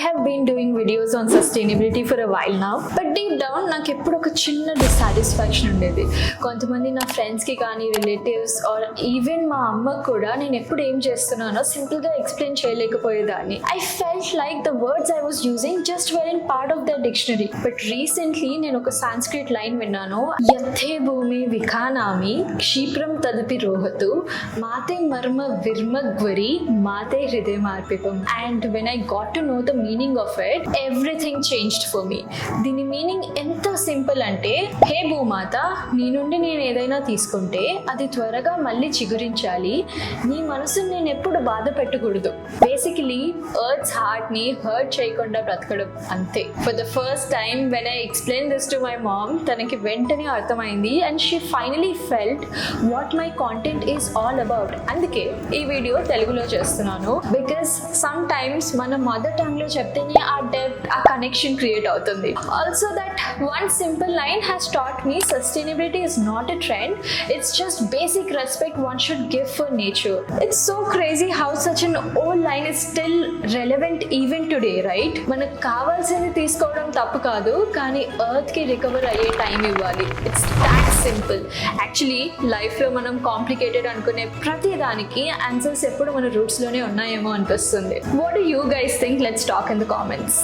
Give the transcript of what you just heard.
have been doing videos on sustainability for a while now, but deep down నాకు ఎప్పుడు ఒక చిన్న dissatisfaction ఉండేది. కొంతమంది నా ఫ్రెండ్స్కి కానీ రిలేటివ్స్ ఆర్ ఈవెన్ మా అమ్మకు కూడా నేను ఎప్పుడు ఏం చేస్తున్నానో సింపుల్గా ఎక్స్ప్లెయిన్ చేయలేకపోయేదాన్ని. I felt like the words I was using just were in part of the dictionary. But recently నేను ఒక సాంస్క్రిట్ లైన్ విన్నాను, యథే భూమి విఖానామి క్షిప్రం తదపి రోహతు మాతే మర్మ విర్మగ్వరి మాతే హృదయ మార్పిపం. And when I got to know the meaning of it, everything changed for me. దీని meaning ఎంత సింపుల్ అంటే, హే భూమాత, నీ నుండి నేను ఏదైనా తీసుకుంటే అది త్వరగా మళ్ళీ చిగురించాలి, నీ మనసుని నేను ఎప్పుడు బాధ పెట్టకూడదు. బేసికలీ ఎర్త్స్ హార్ట్ ని హర్ట్ చేయకుండా బ్రతకడం అంతే. For the first time when I explain this to my mom, తనకి వెంటనే అర్థమైంది and she finally felt what my content is all about. అందుకే ఈ వీడియో తెలుగులో చేస్తున్నాను, బికాస్ సమ్ టైమ్స్ మన మదర్ టంగ్ లో చెప్తేనే ఆ డెప్త్, ఆ కనెక్షన్ క్రియేట్ అవుతుంది. Also that one simple line has taught me sustainability is not a trend, it's just basic respect one should give for nature. It's so crazy how such an old line is still relevant even today, right? మనకు కావాల్సింది తీసుకోవడం తప్పు కాదు, కానీ earth కి recover అయ్యే time ఇవ్వాలి. It's that simple. Actually life లో మనం కాంప్లికేటెడ్ అనుకునే ప్రతి దానికి ఆన్సర్స్ ఎప్పుడు మన రూట్స్ లోనే ఉన్నాయేమో అనిపిస్తుంది. What do you guys think? Let's talk in the comments.